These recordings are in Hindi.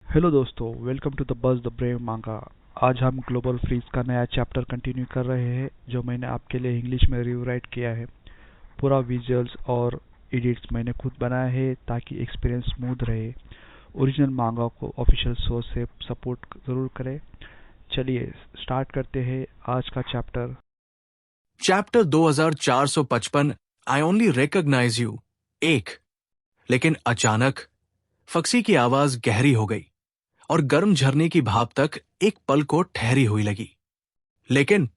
हेलो दोस्तों, welcome to the buzz the brave manga. आज हम ग्लोबल फ्रीज का नया चैप्टर कंटिन्यू कर रहे हैं जो मैंने आपके लिए इंग्लिश में रिवराइट किया है। पूरा विजुअल्स और एडिट्स मैंने खुद बनाया है ताकि एक्सपीरियंस स्मूथ रहे। ओरिजिनल मांगा को ऑफिशियल सोर्स से सपोर्ट जरूर करें। चलिए स्टार्ट करते हैं आज का chapter. Chapter 2455 I only recognize you. एक। लेकिन अचानक फक्सी की आवाज गहरी हो गई और गर्म झरने की भाप तक एक पल को ठहरी हुई लगी। लेकिन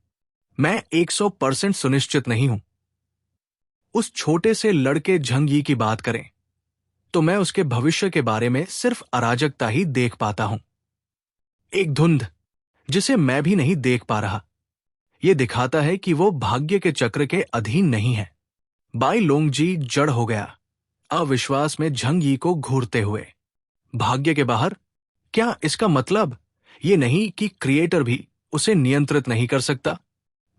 मैं 100% सुनिश्चित नहीं हूं। उस छोटे से लड़के झंगी की बात करें तो मैं उसके भविष्य के बारे में सिर्फ अराजकता ही देख पाता हूं। एक धुंध जिसे मैं भी नहीं देख पा रहा। यह दिखाता है कि वो भाग्य के चक्र के अधीन नहीं है। बाई लोंगजी जड़ हो गया, अविश्वास में झंगी को घूरते हुए। भाग्य के बाहर? क्या इसका मतलब ये नहीं कि क्रिएटर भी उसे नियंत्रित नहीं कर सकता?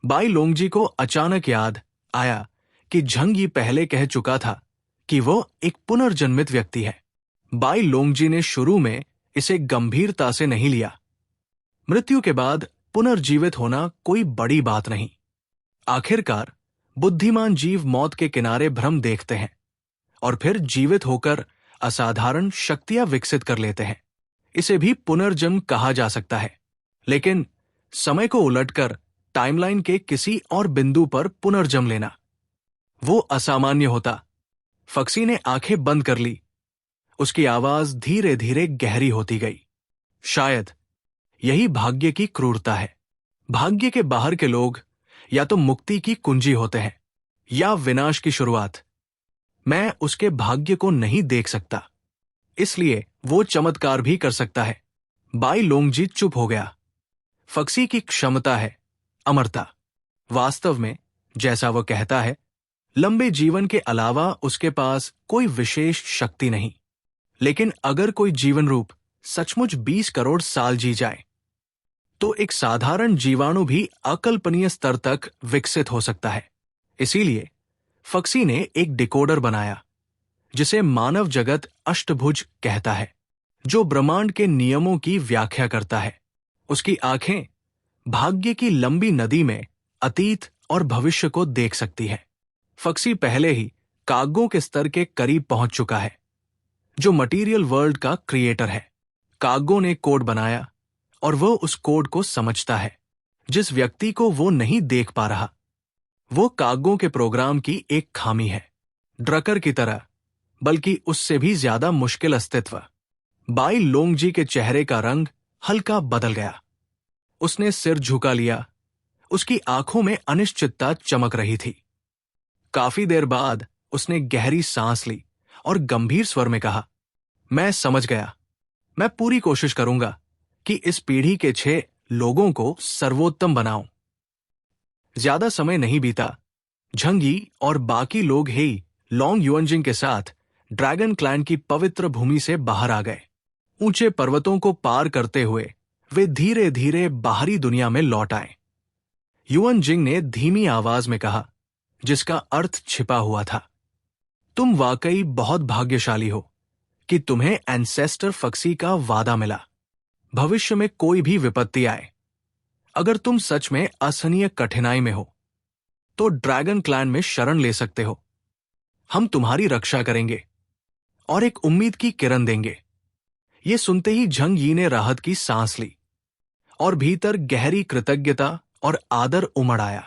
बाई लोंगजी को अचानक याद आया कि झंगी पहले कह चुका था कि वो एक पुनर्जन्मित व्यक्ति है। बाई लोंगजी ने शुरू में इसे गंभीरता से नहीं लिया। मृत्यु के बाद पुनर्जीवित होना कोई बड़ी बात नहीं। आखिरकार बुद्धिमान जीव मौत के किनारे भ्रम देखते हैं और फिर जीवित होकर असाधारण शक्तियां विकसित कर लेते हैं। इसे भी पुनर्जन्म कहा जा सकता है। लेकिन समय को उलटकर टाइमलाइन के किसी और बिंदु पर पुनर्जन्म लेना, वो असामान्य होता। फक्सी ने आंखें बंद कर ली। उसकी आवाज धीरे धीरे गहरी होती गई। शायद यही भाग्य की क्रूरता है। भाग्य के बाहर के लोग या तो मुक्ति की कुंजी होते हैं या विनाश की शुरुआत। मैं उसके भाग्य को नहीं देख सकता, इसलिए वो चमत्कार भी कर सकता है। बाई लोंगजी चुप हो गया। फक्सी की क्षमता है अमरता। वास्तव में जैसा वो कहता है, लंबे जीवन के अलावा उसके पास कोई विशेष शक्ति नहीं। लेकिन अगर कोई जीवन रूप सचमुच 20 करोड़ साल जी जाए तो एक साधारण जीवाणु भी अकल्पनीय स्तर तक विकसित हो सकता है। इसीलिए फक्सी ने एक डिकोडर बनाया जिसे मानव जगत अष्टभुज कहता है, जो ब्रह्मांड के नियमों की व्याख्या करता है। उसकी आंखें भाग्य की लंबी नदी में अतीत और भविष्य को देख सकती है। फक्सी पहले ही कागों के स्तर के करीब पहुंच चुका है, जो मटीरियल वर्ल्ड का क्रिएटर है। कागों ने कोड बनाया और वो उस कोड को समझता है जिस व्यक्ति को वो नहीं देख पा रहा। वो कागों के प्रोग्राम की एक खामी है, ड्रकर की तरह, बल्कि उससे भी ज्यादा मुश्किल अस्तित्व। बाई लोंगजी के चेहरे का रंग हल्का बदल गया। उसने सिर झुका लिया। उसकी आंखों में अनिश्चितता चमक रही थी। काफी देर बाद उसने गहरी सांस ली और गंभीर स्वर में कहा, मैं समझ गया। मैं पूरी कोशिश करूंगा कि इस पीढ़ी के 6 लोगों को सर्वोत्तम बनाऊं। ज्यादा समय नहीं बीता। झंगी और बाकी लोग ही लॉन्ग युअनजिंग के साथ ड्रैगन क्लैन की पवित्र भूमि से बाहर आ गए। ऊंचे पर्वतों को पार करते हुए वे धीरे धीरे बाहरी दुनिया में लौट आए। युअनजिंग ने धीमी आवाज में कहा, जिसका अर्थ छिपा हुआ था, तुम वाकई बहुत भाग्यशाली हो कि तुम्हें एंसेस्टर फक्सी का वादा मिला। भविष्य में कोई भी विपत्ति आए, अगर तुम सच में असहनीय कठिनाई में हो तो ड्रैगन क्लैन में शरण ले सकते हो। हम तुम्हारी रक्षा करेंगे और एक उम्मीद की किरण देंगे। ये सुनते ही झंग यी ने राहत की सांस ली और भीतर गहरी कृतज्ञता और आदर उमड़ आया।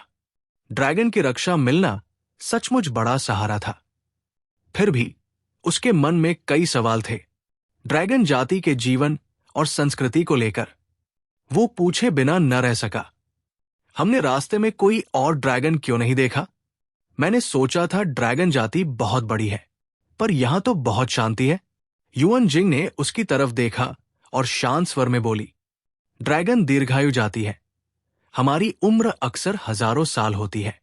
ड्रैगन की रक्षा मिलना सचमुच बड़ा सहारा था। फिर भी उसके मन में कई सवाल थे, ड्रैगन जाति के जीवन और संस्कृति को लेकर। वो पूछे बिना न रह सका, हमने रास्ते में कोई और ड्रैगन क्यों नहीं देखा? मैंने सोचा था ड्रैगन जाति बहुत बड़ी है, पर यहां तो बहुत शांति है। युअनजिंग ने उसकी तरफ देखा और शांत स्वर में बोली, ड्रैगन दीर्घायु जाति है। हमारी उम्र अक्सर हजारों साल होती है,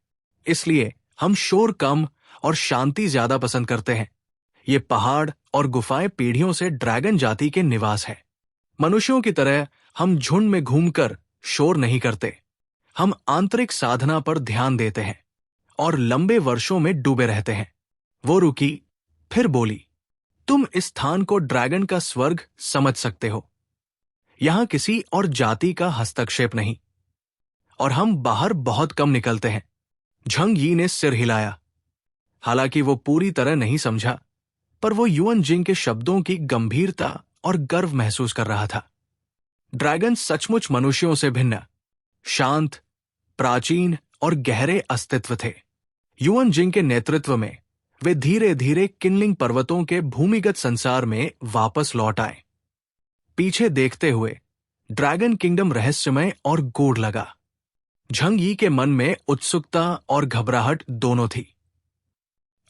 इसलिए हम शोर कम और शांति ज्यादा पसंद करते हैं। ये पहाड़ और गुफाएं पीढ़ियों से ड्रैगन जाति के निवास है। मनुष्यों की तरह हम झुंड में घूमकर शोर नहीं करते। हम आंतरिक साधना पर ध्यान देते हैं और लंबे वर्षों में डूबे रहते हैं। वो रुकी, फिर बोली, तुम इस स्थान को ड्रैगन का स्वर्ग समझ सकते हो। यहां किसी और जाति का हस्तक्षेप नहीं, और हम बाहर बहुत कम निकलते हैं। झंग यी ने सिर हिलाया। हालांकि वो पूरी तरह नहीं समझा, पर वो युएन जिंग के शब्दों की गंभीरता और गर्व महसूस कर रहा था। ड्रैगन सचमुच मनुष्यों से भिन्न, शांत, प्राचीन और गहरे अस्तित्व थे। युएन जिंग के नेतृत्व में वे धीरे धीरे किनलिंग पर्वतों के भूमिगत संसार में वापस लौट आए। पीछे देखते हुए ड्रैगन किंगडम रहस्यमय और गूढ़ लगा। झंग यी के मन में उत्सुकता और घबराहट दोनों थी।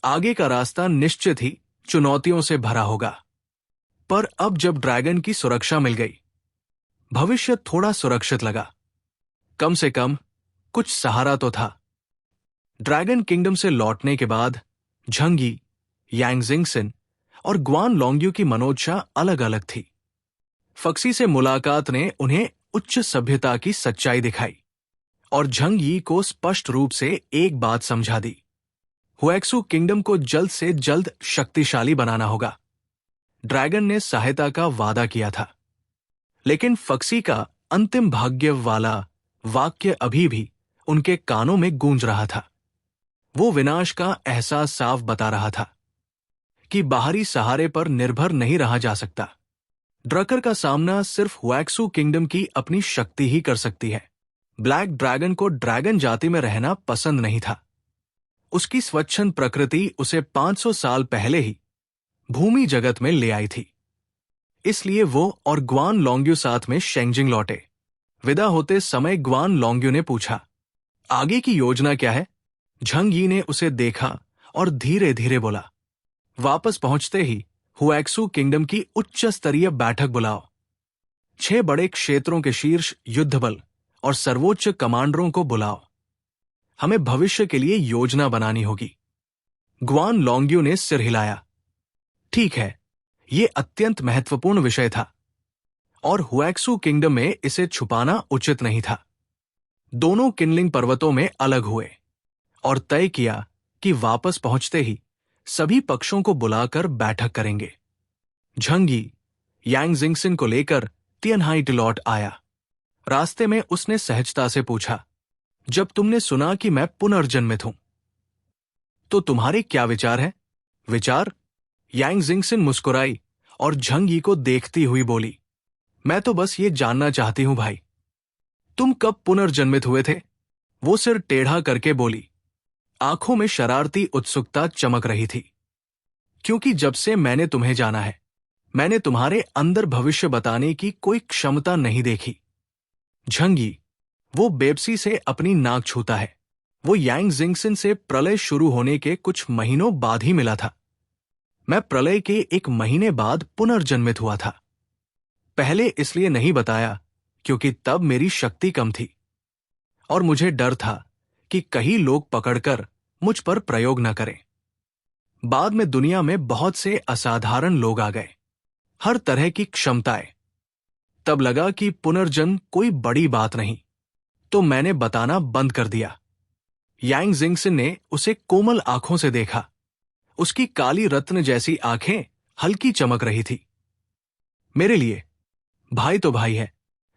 आगे का रास्ता निश्चित ही चुनौतियों से भरा होगा, पर अब जब ड्रैगन की सुरक्षा मिल गई, भविष्य थोड़ा सुरक्षित लगा। कम से कम कुछ सहारा तो था। ड्रैगन किंगडम से लौटने के बाद झंग यी, यांग जिंगसिन और ग्वान लोंग्यू की मनोदशा अलग अलग थी। फक्सी से मुलाकात ने उन्हें उच्च सभ्यता की सच्चाई दिखाई और झंग यी को स्पष्ट रूप से एक बात समझा दी। हुएक्सू किंगडम को जल्द से जल्द शक्तिशाली बनाना होगा। ड्रैगन ने सहायता का वादा किया था, लेकिन फक्सी का अंतिम भाग्य वाला वाक्य अभी भी उनके कानों में गूंज रहा था। वो विनाश का एहसास साफ बता रहा था कि बाहरी सहारे पर निर्भर नहीं रहा जा सकता। ड्रकर का सामना सिर्फ हुएक्सू किंगडम की अपनी शक्ति ही कर सकती है। ब्लैक ड्रैगन को ड्रैगन जाति में रहना पसंद नहीं था। उसकी स्वच्छंद प्रकृति उसे 500 साल पहले ही भूमि जगत में ले आई थी। इसलिए वो और ग्वान लोंग्यू साथ में शेंगजिंग लौटे। विदा होते समय ग्वान लोंग्यू ने पूछा, आगे की योजना क्या है? झंग यी ने उसे देखा और धीरे धीरे बोला, वापस पहुंचते ही हुएक्सू किंगडम की उच्च स्तरीय बैठक बुलाओ। 6 बड़े क्षेत्रों के शीर्ष युद्ध बल और सर्वोच्च कमांडरों को बुलाओ। हमें भविष्य के लिए योजना बनानी होगी। ग्वान लोंग्यू ने सिर हिलाया। ठीक है, यह अत्यंत महत्वपूर्ण विषय था और हुएक्सू किंगडम में इसे छुपाना उचित नहीं था। दोनों किनलिंग पर्वतों में अलग हुए और तय किया कि वापस पहुंचते ही सभी पक्षों को बुलाकर बैठक करेंगे। झंग यी यांग जिंगसिन को लेकर तियनहाई लौट आया। रास्ते में उसने सहजता से पूछा, जब तुमने सुना कि मैं पुनर्जन्मित हूं, तो तुम्हारे क्या विचार हैं? विचार? यांग जिंगसिन मुस्कुराई और झंग यी को देखती हुई बोली, मैं तो बस ये जानना चाहती हूं भाई, तुम कब पुनर्जन्मित हुए थे? वो सिर टेढ़ा करके बोली। आंखों में शरारती उत्सुकता चमक रही थी। क्योंकि जब से मैंने तुम्हें जाना है, मैंने तुम्हारे अंदर भविष्य बताने की कोई क्षमता नहीं देखी। झंग यी, वो बेबसी से अपनी नाक छूता है। वो यांग जिंगसिन से प्रलय शुरू होने के कुछ महीनों बाद ही मिला था। मैं प्रलय के 1 महीने बाद पुनर्जन्मित हुआ था। पहले इसलिए नहीं बताया क्योंकि तब मेरी शक्ति कम थी और मुझे डर था कि कहीं लोग पकड़कर मुझ पर प्रयोग न करें। बाद में दुनिया में बहुत से असाधारण लोग आ गए, हर तरह की क्षमताएं। तब लगा कि पुनर्जन्म कोई बड़ी बात नहीं, तो मैंने बताना बंद कर दिया। यांग जिंगसिन ने उसे कोमल आंखों से देखा। उसकी काली रत्न जैसी आंखें हल्की चमक रही थी। मेरे लिए भाई तो भाई है,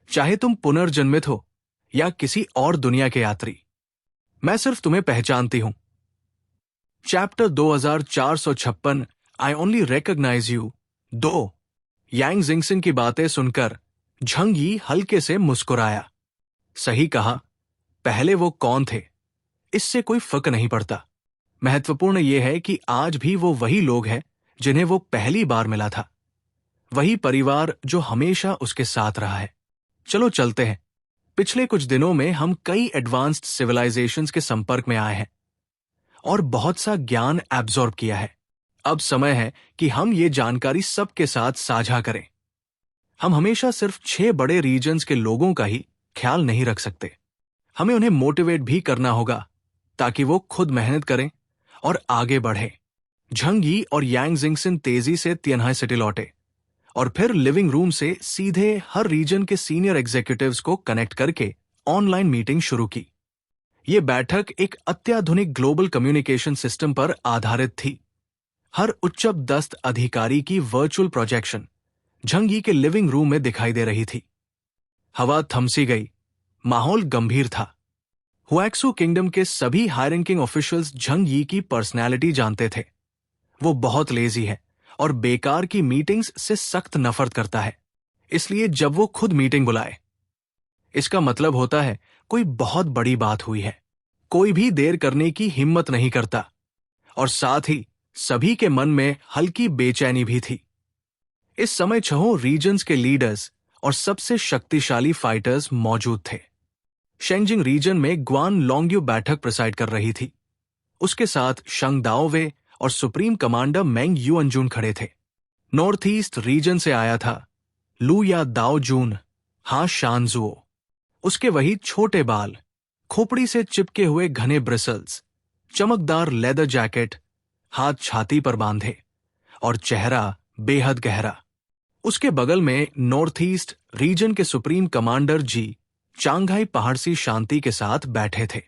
चाहे तुम पुनर्जन्मित हो या किसी और दुनिया के यात्री। मैं सिर्फ तुम्हें पहचानती हूं। Chapter 2456 I only recognize you 2। Yang Jingxin की बातें सुनकर झंग यी हल्के से मुस्कुराया। सही कहा, पहले वो कौन थे इससे कोई फर्क नहीं पड़ता। महत्वपूर्ण यह है कि आज भी वो वही लोग हैं जिन्हें वो पहली बार मिला था, वही परिवार जो हमेशा उसके साथ रहा है। चलो चलते हैं। पिछले कुछ दिनों में हम कई एडवांस्ड सिविलाइजेशंस के संपर्क में आए हैं और बहुत सा ज्ञान एब्जॉर्ब किया है। अब समय है कि हम ये जानकारी सबके साथ साझा करें। हम हमेशा सिर्फ 6 बड़े रीजन्स के लोगों का ही ख्याल नहीं रख सकते। हमें उन्हें मोटिवेट भी करना होगा ताकि वो खुद मेहनत करें और आगे बढ़े। झंग यी और यांग जिंगसिन तेजी से तियनहाई सिटी लौटे और फिर लिविंग रूम से सीधे हर रीजन के सीनियर एग्जीक्यूटिव्स को कनेक्ट करके ऑनलाइन मीटिंग शुरू की। ये बैठक एक अत्याधुनिक ग्लोबल कम्युनिकेशन सिस्टम पर आधारित थी। हर उच्चपदस्थ अधिकारी की वर्चुअल प्रोजेक्शन झंग यी के लिविंग रूम में दिखाई दे रही थी। हवा थमसी गई, माहौल गंभीर था। हुएक्सू किंगडम के सभी हाई रैंकिंग ऑफिशियल्स झंग यी की पर्सनैलिटी जानते थे। वो बहुत लेजी है और बेकार की मीटिंग्स से सख्त नफरत करता है। इसलिए जब वो खुद मीटिंग बुलाए, इसका मतलब होता है कोई बहुत बड़ी बात हुई है। कोई भी देर करने की हिम्मत नहीं करता, और साथ ही सभी के मन में हल्की बेचैनी भी थी। इस समय 6 रीजन्स के लीडर्स और सबसे शक्तिशाली फाइटर्स मौजूद थे। शेंजिंग रीजन में ग्वान लोंग्यू बैठक प्रिसाइड कर रही थी। उसके साथ शंग दाओवे और सुप्रीम कमांडर मेंग युअनजून खड़े थे। नॉर्थ ईस्ट रीजन से आया था लू या दाओ जून, हाँ शानजुओ। उसके वही छोटे बाल, खोपड़ी से चिपके हुए घने ब्रिसल्स, चमकदार लेदर जैकेट, हाथ छाती पर बांधे और चेहरा बेहद गहरा। उसके बगल में नॉर्थ ईस्ट रीजन के सुप्रीम कमांडर जी चांगहाई पहाड़सी शांति के साथ बैठे थे।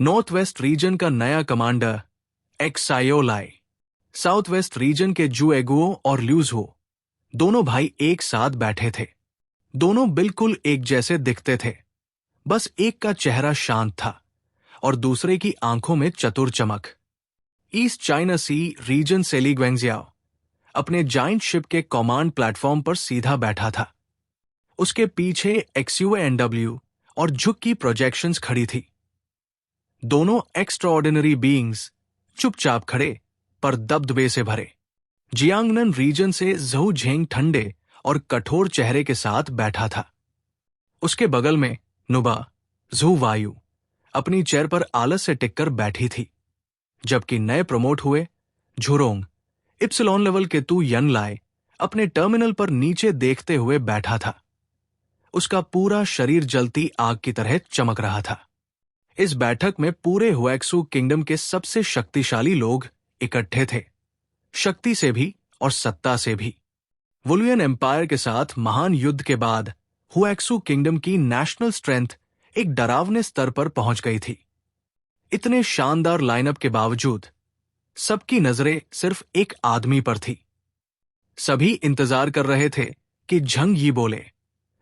नॉर्थ वेस्ट रीजन का नया कमांडर एक्सायोलाई, साउथ वेस्ट रीजन के जुएगुओ और ल्यूजुओ, दोनों भाई एक साथ बैठे थे। दोनों बिल्कुल एक जैसे दिखते थे, बस एक का चेहरा शांत था और दूसरे की आंखों में चतुर चमक। ईस्ट चाइना सी रीजन से ली ग्वेंगजियाओ अपने जाइंट शिप के कमांड प्लेटफॉर्म पर सीधा बैठा था। उसके पीछे एक्सयूएनडब्ल्यू और झुक की प्रोजेक्शंस खड़ी थी। दोनों एक्स्ट्राऑर्डिनरी बीइंग्स चुपचाप खड़े पर दबदबे से भरे। जियांगनन रीजन से ज़हू झेंग ठंडे और कठोर चेहरे के साथ बैठा था। उसके बगल में नुबा ज़हू वायु अपनी चेयर पर आलस से टिककर बैठी थी, जबकि नए प्रमोट हुए झुरोंग इप्सिलॉन लेवल के तू यन लाए अपने टर्मिनल पर नीचे देखते हुए बैठा था। उसका पूरा शरीर जलती आग की तरह चमक रहा था। इस बैठक में पूरे हुएक्सू किंगडम के सबसे शक्तिशाली लोग इकट्ठे थे, शक्ति से भी और सत्ता से भी। वुलियन एम्पायर के साथ महान युद्ध के बाद हुएक्सू किंगडम की नेशनल स्ट्रेंथ एक डरावने स्तर पर पहुंच गई थी। इतने शानदार लाइनअप के बावजूद सबकी नजरें सिर्फ एक आदमी पर थी। सभी इंतजार कर रहे थे कि झंग यी बोले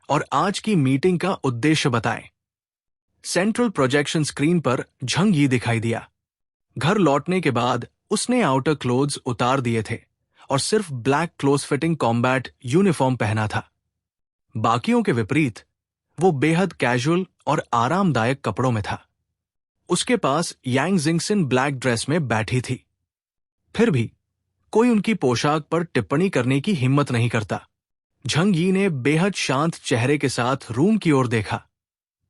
और आज की मीटिंग का उद्देश्य बताएं। सेंट्रल प्रोजेक्शन स्क्रीन पर झंग यी दिखाई दिया। घर लौटने के बाद उसने आउटर क्लोथ्स उतार दिए थे और सिर्फ black close fitting combat uniform पहना था। बाकियों के विपरीत वो बेहद कैजुअल और आरामदायक कपड़ों में था। उसके पास यांग जिंगसिन ब्लैक ड्रेस में बैठी थी। फिर भी कोई उनकी पोशाक पर टिप्पणी करने की हिम्मत नहीं करता। झंग यी ने बेहद शांत चेहरे के साथ रूम की ओर देखा,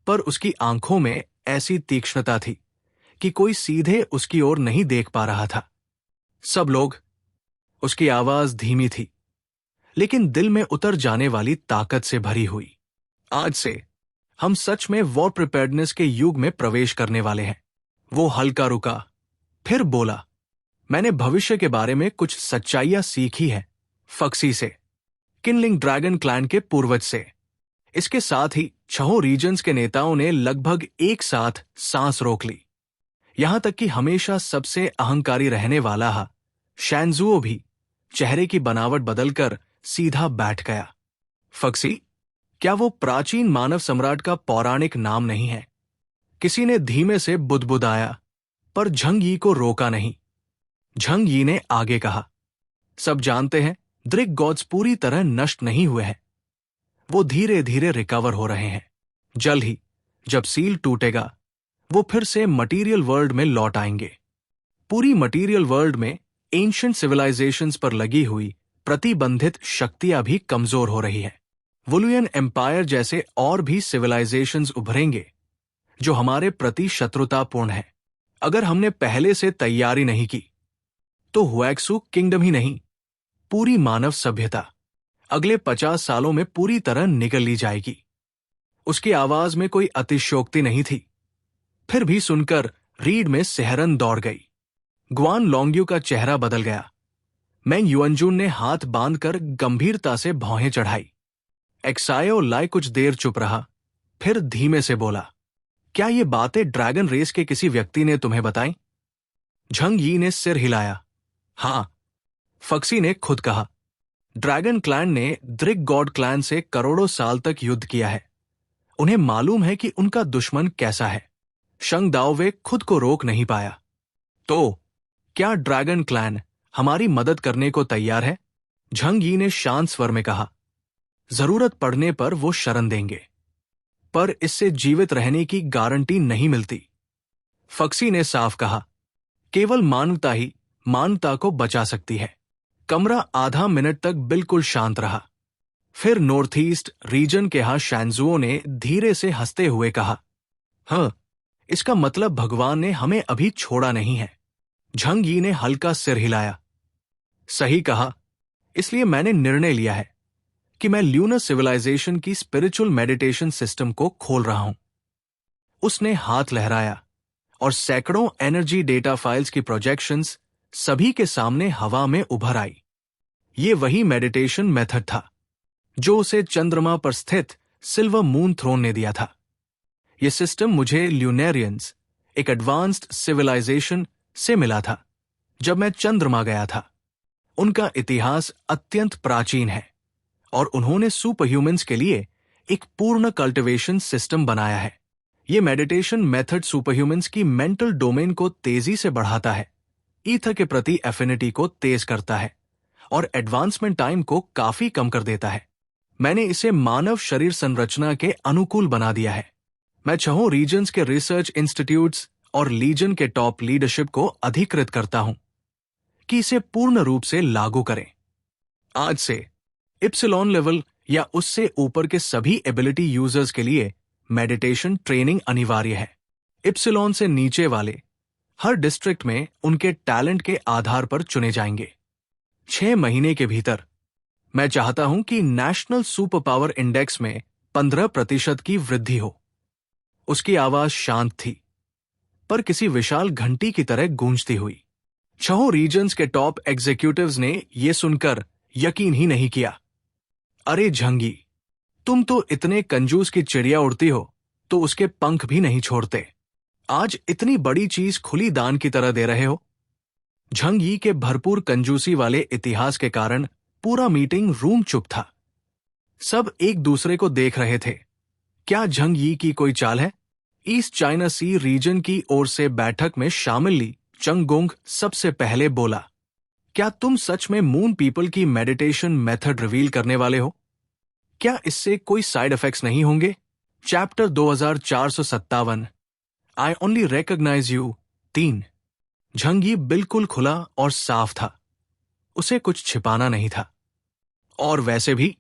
पर उसकी आंखों में ऐसी तीक्ष्णता थी कि कोई सीधे उसकी ओर नहीं देख पा रहा था। सब लोग। उसकी आवाज धीमी थी, लेकिन दिल में उतर जाने वाली ताकत से भरी हुई। आज से हम सच में वॉर प्रिपेयर्डनेस के युग में प्रवेश करने वाले हैं। वो हल्का रुका, फिर बोला, मैंने भविष्य के बारे में कुछ सच्चाइयां सीखी हैं, फक्सी से, किनलिंग ड्रैगन क्लैन के पूर्वज से। इसके साथ ही 6 रीजन्स के नेताओं ने लगभग एक साथ सांस रोक ली। यहां तक कि हमेशा सबसे अहंकारी रहने वाला शैनजुओ भी चेहरे की बनावट बदलकर सीधा बैठ गया। फक्सी, क्या वो प्राचीन मानव सम्राट का पौराणिक नाम नहीं है? किसी ने धीमे से बुदबुदाया, पर झंग यी को रोका नहीं। झंग यी ने आगे कहा, सब जानते हैं द्रिक गॉड्स पूरी तरह नष्ट नहीं हुए हैं। वो धीरे धीरे रिकवर हो रहे हैं। जल्द ही जब सील टूटेगा, वो फिर से मटीरियल वर्ल्ड में लौट आएंगे। पूरी मटीरियल वर्ल्ड में एंशिएंट सिविलाइजेशंस पर लगी हुई प्रतिबंधित शक्तियां भी कमजोर हो रही है। वुलियन एम्पायर जैसे और भी सिविलाइजेशंस उभरेंगे जो हमारे प्रति शत्रुतापूर्ण है। अगर हमने पहले से तैयारी नहीं की, तो हुएक्सू किंगडम ही नहीं, पूरी मानव सभ्यता अगले 50 सालों में पूरी तरह निगल ली जाएगी। उसकी आवाज में कोई अतिशयोक्ति नहीं थी। फिर भी सुनकर रीढ़ में सिहरन दौड़ गई। ग्वान लोंग्यू का चेहरा बदल गया। मेंग युअनजून ने हाथ बांधकर गंभीरता से भौहें चढ़ाई। एक्सायो लाई कुछ देर चुप रहा, फिर धीमे से बोला, क्या ये बातें ड्रैगन रेस के किसी व्यक्ति ने तुम्हें बताई? झंग यी ने सिर हिलाया। हां, फक्सी ने खुद कहा। ड्रैगन क्लैन ने द्रिक गॉड क्लैन से करोड़ों साल तक युद्ध किया है, उन्हें मालूम है कि उनका दुश्मन कैसा है। शंग दाओवे खुद को रोक नहीं पाया। तो क्या ड्रैगन क्लैन हमारी मदद करने को तैयार है? झंग यी ने शांत स्वर में कहा। जरूरत पड़ने पर वो शरण देंगे, पर इससे जीवित रहने की गारंटी नहीं मिलती। फक्सी ने साफ कहा, केवल मानवता ही मानवता को बचा सकती है। कमरा आधा मिनट तक बिल्कुल शांत रहा। फिर नॉर्थ ईस्ट रीजन के शैंजुओ ने धीरे से हंसते हुए कहा, हाँ, इसका मतलब भगवान ने हमें अभी छोड़ा नहीं है। झंग यी ने हल्का सिर हिलाया। सही कहा, इसलिए मैंने निर्णय लिया है कि मैं ल्यूनर सिविलाइजेशन की स्पिरिचुअल मेडिटेशन सिस्टम को खोल रहा हूं। उसने हाथ लहराया और सैकड़ों एनर्जी डेटा फाइल्स की प्रोजेक्शंस सभी के सामने हवा में उभर आई। ये वही मेडिटेशन मेथड था जो उसे चंद्रमा पर स्थित सिल्वर मून थ्रोन ने दिया था। यह सिस्टम मुझे ल्यूनेरियंस, एक एडवांस्ड सिविलाइजेशन, से मिला था जब मैं चंद्रमा गया था। उनका इतिहास अत्यंत प्राचीन है और उन्होंने सुपर ह्यूमंस के लिए एक पूर्ण कल्टिवेशन सिस्टम बनाया है। यह मेडिटेशन मेथड सुपर ह्यूमंस की मेंटल डोमेन को तेजी से बढ़ाता है, ईथर के प्रति एफिनिटी को तेज करता है और एडवांसमेंट टाइम को काफी कम कर देता है। मैंने इसे मानव शरीर संरचना के अनुकूल बना दिया है। मैं 6 रीजन्स के रिसर्च इंस्टीट्यूट्स और लीजन के टॉप लीडरशिप को अधिकृत करता हूं कि इसे पूर्ण रूप से लागू करें। आज से इप्सिलॉन लेवल या उससे ऊपर के सभी एबिलिटी यूजर्स के लिए मेडिटेशन ट्रेनिंग अनिवार्य है। इप्सिलॉन से नीचे वाले हर डिस्ट्रिक्ट में उनके टैलेंट के आधार पर चुने जाएंगे। 6 महीने के भीतर मैं चाहता हूं कि नेशनल सुपर पावर इंडेक्स में 15% की वृद्धि हो। उसकी आवाज शांत थी, पर किसी विशाल घंटी की तरह गूंजती हुई। 6 रीजन्स के टॉप एग्जीक्यूटिव्स ने यह सुनकर यकीन ही नहीं किया। अरे झंगी, तुम तो इतने कंजूस की चिड़िया उड़ती हो तो उसके पंख भी नहीं छोड़ते। आज इतनी बड़ी चीज खुली दान की तरह दे रहे हो। झंग यी के भरपूर कंजूसी वाले इतिहास के कारण पूरा मीटिंग रूम चुप था। सब एक दूसरे को देख रहे थे। क्या झंग यी की कोई चाल है? ईस्ट चाइना सी रीजन की ओर से बैठक में शामिल ली चंगगोंग सबसे पहले बोला, क्या तुम सच में मून पीपल की मेडिटेशन मेथड रिवील करने वाले हो? क्या इससे कोई साइड इफेक्ट्स नहीं होंगे? Chapter 2457 I only recognize you 3। Zhang Yi बिल्कुल खुला और साफ था। उसे कुछ छिपाना नहीं था। और वैसे भी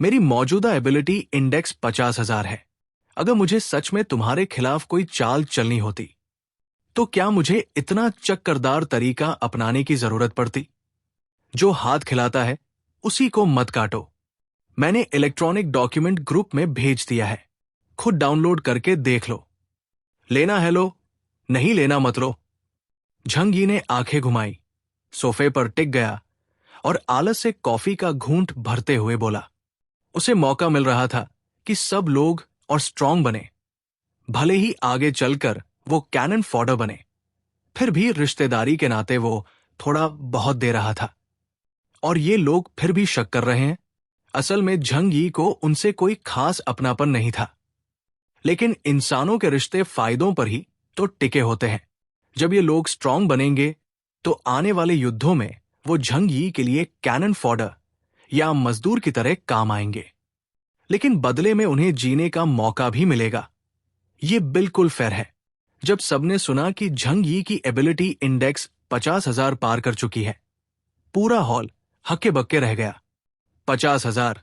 मेरी मौजूदा एबिलिटी इंडेक्स 50,000 है। अगर मुझे सच में तुम्हारे खिलाफ कोई चाल चलनी होती तो क्या मुझे इतना चक्करदार तरीका अपनाने की जरूरत पड़ती? जो हाथ खिलाता है उसी को मत काटो। मैंने इलेक्ट्रॉनिक डॉक्यूमेंट ग्रुप में भेज दिया है, खुद डाउनलोड करके देख लो। लेना है लो, नहीं लेना मत लो। झंग यी ने आंखें घुमाई, सोफे पर टिक गया और आलस से कॉफी का घूंट भरते हुए बोला। उसे मौका मिल रहा था कि सब लोग और स्ट्रांग बने, भले ही आगे चलकर वो कैनन फॉडर बने। फिर भी रिश्तेदारी के नाते वो थोड़ा बहुत दे रहा था और ये लोग फिर भी शक कर रहे हैं। असल में झंग यी को उनसे कोई खास अपनापन नहीं था, लेकिन इंसानों के रिश्ते फायदों पर ही तो टिके होते हैं। जब ये लोग स्ट्रांग बनेंगे तो आने वाले युद्धों में वो झंग यी के लिए कैनन फॉडर या मजदूर की तरह काम आएंगे, लेकिन बदले में उन्हें जीने का मौका भी मिलेगा। ये बिल्कुल फेयर है। जब सबने सुना कि झंग यी की एबिलिटी इंडेक्स 50,000 पार कर चुकी है, पूरा हॉल हक्के बक्के रह गया। 50,000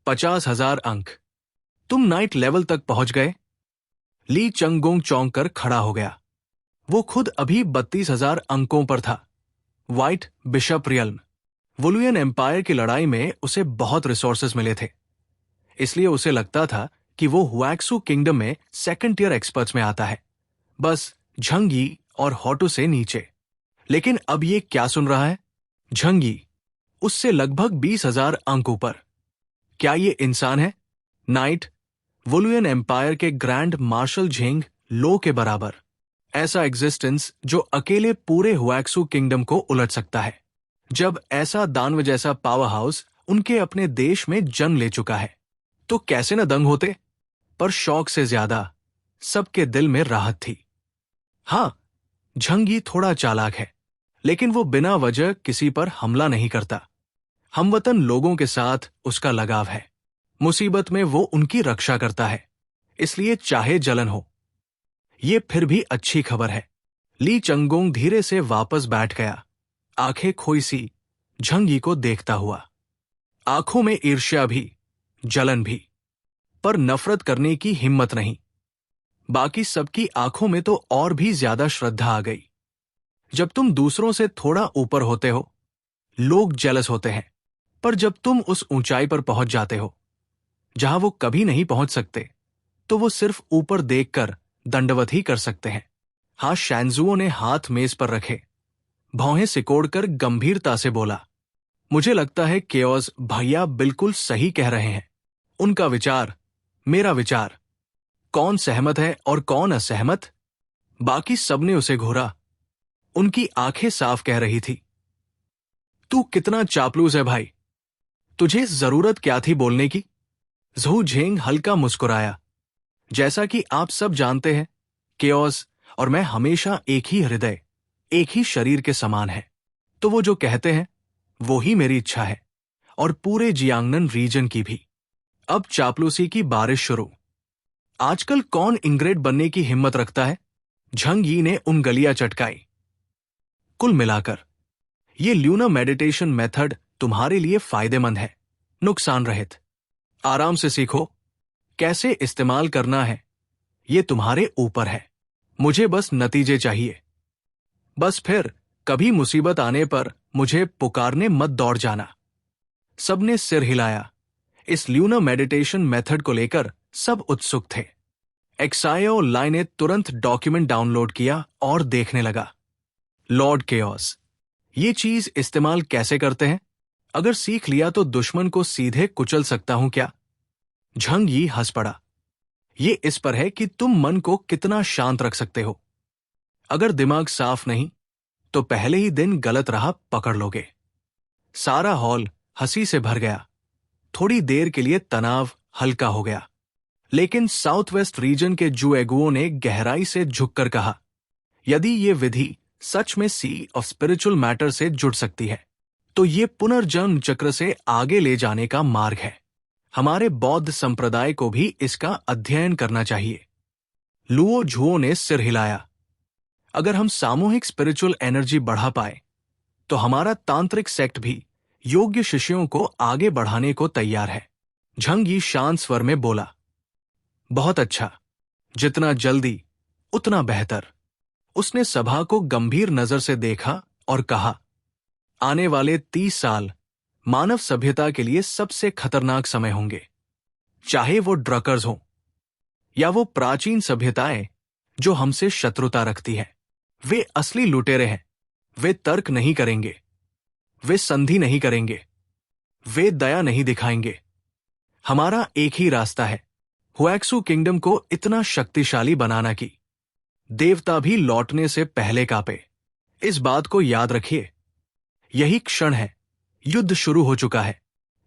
50,000 अंक, तुम नाइट लेवल तक पहुंच गए। ली चंगगोंग चौंक कर खड़ा हो गया। वो खुद अभी 32,000 अंकों पर था। व्हाइट बिशप रियल्म, वुलुयन एम्पायर की लड़ाई में उसे बहुत रिसोर्सेज मिले थे, इसलिए उसे लगता था कि वो हुएक्सू किंगडम में सेकंड टियर एक्सपर्ट्स में आता है, बस झंग यी और होटू से नीचे। लेकिन अब ये क्या सुन रहा है? झंग यी उससे लगभग 20,000 अंक ऊपर। क्या ये इंसान है? नाइट, वुलुयन एम्पायर के ग्रैंड मार्शल झेंग लो के बराबर। ऐसा एग्जिस्टेंस जो अकेले पूरे हुएक्सू किंगडम को उलट सकता है। जब ऐसा दानव जैसा पावर हाउस उनके अपने देश में जन्म ले चुका है तो कैसे न दंग होते? पर शौक से ज्यादा सबके दिल में राहत थी। हाँ, झंगी थोड़ा चालाक है, लेकिन वो बिना वजह किसी पर हमला नहीं करता। हमवतन लोगों के साथ उसका लगाव है। मुसीबत में वो उनकी रक्षा करता है, इसलिए चाहे जलन हो। ये फिर भी अच्छी खबर है। ली चंगोंग धीरे से वापस बैठ गया, आंखें खोई सी झंगी को देखता हुआ। आंखों में ईर्ष्या भी, जलन भी, पर नफरत करने की हिम्मत नहीं। बाकी सबकी आंखों में तो और भी ज्यादा श्रद्धा आ गई। जब तुम दूसरों से थोड़ा ऊपर होते हो, लोग जेलस होते हैं, पर जब तुम उस ऊंचाई पर पहुंच जाते हो जहां वो कभी नहीं पहुंच सकते, तो वो सिर्फ ऊपर देखकर दंडवत ही कर सकते हैं। हाँ, शैंजुओ ने हाथ मेज पर रखे, भौहें सिकोड़कर गंभीरता से बोला, मुझे लगता है केओस भैया बिल्कुल सही कह रहे हैं। उनका विचार, मेरा विचार, कौन सहमत है और कौन असहमत? बाकी सबने उसे घूरा। उनकी आंखें साफ कह रही थी, तू कितना चापलूस है भाई, तुझे जरूरत क्या थी बोलने की? ज़हू झेंग हल्का मुस्कुराया, जैसा कि आप सब जानते हैं, केओस और मैं हमेशा एक ही हृदय, एक ही शरीर के समान है। तो वो जो कहते हैं वो ही मेरी इच्छा है, और पूरे जियांगनन रीजन की भी। अब चापलूसी की बारिश शुरू। आजकल कौन इंग्रेड बनने की हिम्मत रखता है? झंग यी ने उंगलियां चटकाई। कुल मिलाकर ये ल्यूना मेडिटेशन मेथड तुम्हारे लिए फायदेमंद है, नुकसान रहित। आराम से सीखो, कैसे इस्तेमाल करना है ये तुम्हारे ऊपर है। मुझे बस नतीजे चाहिए। बस फिर कभी मुसीबत आने पर मुझे पुकारने मत दौड़ जाना। सबने सिर हिलाया। इस ल्यूना मेडिटेशन मेथड को लेकर सब उत्सुक थे। एक्सायो लाई ने तुरंत डॉक्यूमेंट डाउनलोड किया और देखने लगा। लॉर्ड केओस, ये चीज इस्तेमाल कैसे करते हैं? अगर सीख लिया तो दुश्मन को सीधे कुचल सकता हूं क्या? झंग यी हंस पड़ा। ये इस पर है कि तुम मन को कितना शांत रख सकते हो। अगर दिमाग साफ नहीं तो पहले ही दिन गलत राह पकड़ लोगे। सारा हॉल हंसी से भर गया। थोड़ी देर के लिए तनाव हल्का हो गया, लेकिन साउथ वेस्ट रीजन के जुएगुओं ने गहराई से झुककर कहा, यदि ये विधि सच में सी ऑफ स्पिरिचुअल मैटर से जुड़ सकती है, तो ये पुनर्जन्म चक्र से आगे ले जाने का मार्ग है। हमारे बौद्ध संप्रदाय को भी इसका अध्ययन करना चाहिए। लुओ झुओ ने सिर हिलाया। अगर हम सामूहिक स्पिरिचुअल एनर्जी बढ़ा पाए, तो हमारा तांत्रिक सेक्ट भी योग्य शिष्यों को आगे बढ़ाने को तैयार है। झंग यी शांत स्वर में बोला, बहुत अच्छा, जितना जल्दी उतना बेहतर। उसने सभा को गंभीर नजर से देखा और कहा, आने वाले 30 साल मानव सभ्यता के लिए सबसे खतरनाक समय होंगे। चाहे वो ड्रकर्स हों या वो प्राचीन सभ्यताएं जो हमसे शत्रुता रखती है। वे असली लुटेरे हैं। वे तर्क नहीं करेंगे, वे संधि नहीं करेंगे, वे दया नहीं दिखाएंगे। हमारा एक ही रास्ता है, हुएक्सू किंगडम को इतना शक्तिशाली बनाना कि देवता भी लौटने से पहले कांपे। इस बात को याद रखिए, यही क्षण है। युद्ध शुरू हो चुका है,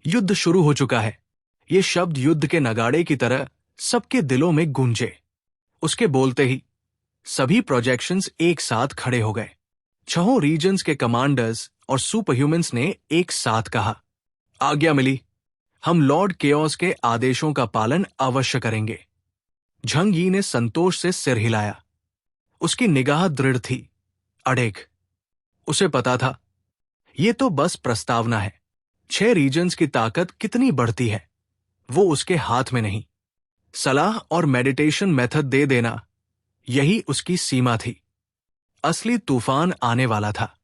युद्ध शुरू हो चुका है। ये शब्द युद्ध के नगाड़े की तरह सबके दिलों में गूंजे। उसके बोलते ही सभी प्रोजेक्शंस एक साथ खड़े हो गए। 6 रीजन्स के कमांडर्स और सुपरह्यूमन्स ने एक साथ कहा, आज्ञा मिली, हम लॉर्ड केओस के आदेशों का पालन अवश्य करेंगे। झंग यी ने संतोष से सिर हिलाया। उसकी निगाह दृढ़ थी, अड़ेग। उसे पता था, ये तो बस प्रस्तावना है। 6 रीजन्स की ताकत कितनी बढ़ती है, वो उसके हाथ में नहीं। सलाह और मेडिटेशन मेथड दे देना, यही उसकी सीमा थी। असली तूफान आने वाला था।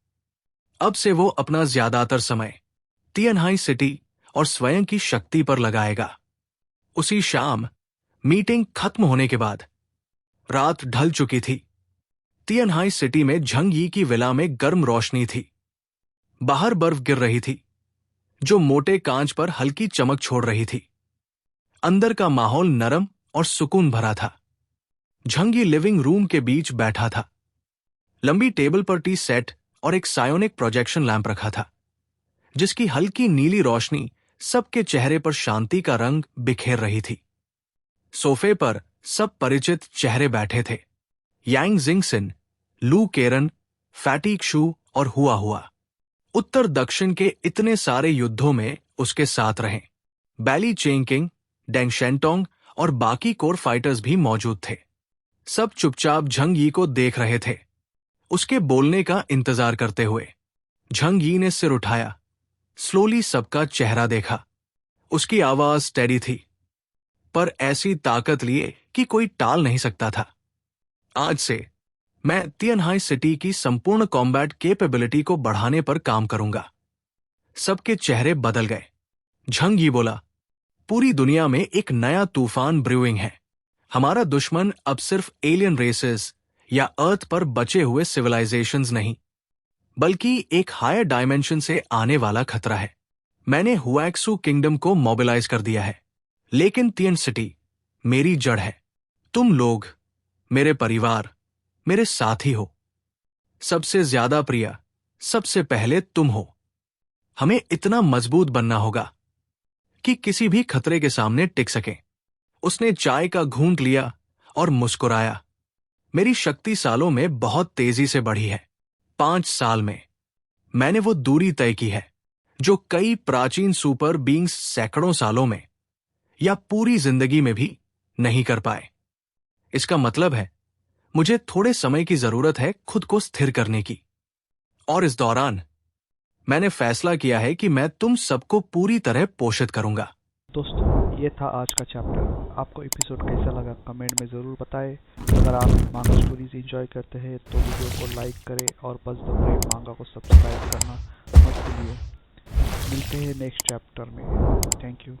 अब से वो अपना ज्यादातर समय तियनहाई सिटी और स्वयं की शक्ति पर लगाएगा। उसी शाम मीटिंग खत्म होने के बाद रात ढल चुकी थी। तियनहाई सिटी में झंग यी की विला में गर्म रोशनी थी। बाहर बर्फ गिर रही थी, जो मोटे कांच पर हल्की चमक छोड़ रही थी। अंदर का माहौल नरम और सुकून भरा था। झंग यी लिविंग रूम के बीच बैठा था। लंबी टेबल पर टी सेट और एक सायोनिक प्रोजेक्शन लैंप रखा था, जिसकी हल्की नीली रोशनी सबके चेहरे पर शांति का रंग बिखेर रही थी। सोफे पर सब परिचित चेहरे बैठे थे। यांग जिंगसिन, लू केरन, फैटिक शू और हुआ हुआ उत्तर दक्षिण के इतने सारे युद्धों में उसके साथ रहे। बैली चेंकिंग, डेंग शेंटोंग और बाकी कोर फाइटर्स भी मौजूद थे। सब चुपचाप झंग यी को देख रहे थे, उसके बोलने का इंतजार करते हुए। झंग यी ने सिर उठाया, स्लोली सबका चेहरा देखा। उसकी आवाज स्टेडी थी, पर ऐसी ताकत लिए कि कोई टाल नहीं सकता था। आज से मैं तिएनहाई सिटी की संपूर्ण कॉम्बैट कैपेबिलिटी को बढ़ाने पर काम करूंगा। सबके चेहरे बदल गए। झंग यी बोला, पूरी दुनिया में एक नया तूफान ब्रूइंग है। हमारा दुश्मन अब सिर्फ एलियन रेसेस या अर्थ पर बचे हुए सिविलाइजेशंस नहीं, बल्कि एक हायर डायमेंशन से आने वाला खतरा है। मैंने हुएक्सू किंगडम को मोबिलाइज कर दिया है, लेकिन तिएन सिटी मेरी जड़ है। तुम लोग मेरे परिवार, मेरे साथी हो। सबसे ज्यादा प्रिय सबसे पहले तुम हो। हमें इतना मजबूत बनना होगा कि किसी भी खतरे के सामने टिक सके। उसने चाय का घूंट लिया और मुस्कुराया। मेरी शक्ति सालों में बहुत तेजी से बढ़ी है। 5 साल में मैंने वो दूरी तय की है जो कई प्राचीन सुपर बीइंग्स सैकड़ों सालों में या पूरी जिंदगी में भी नहीं कर पाए। इसका मतलब है मुझे थोड़े समय की जरूरत है खुद को स्थिर करने की, और इस दौरान मैंने फैसला किया है कि मैं तुम सबको पूरी तरह पोषित करूंगा। दोस्तों, ये था आज का चैप्टर। आपको एपिसोड कैसा लगा कमेंट में ज़रूर बताएं। अगर आप मांगा स्टोरीज एंजॉय करते हैं तो वीडियो को लाइक करें और बस द ब्रेव मांगा को सब्सक्राइब करना मत भूलिए। मिलते हैं नेक्स्ट चैप्टर में। Thank you.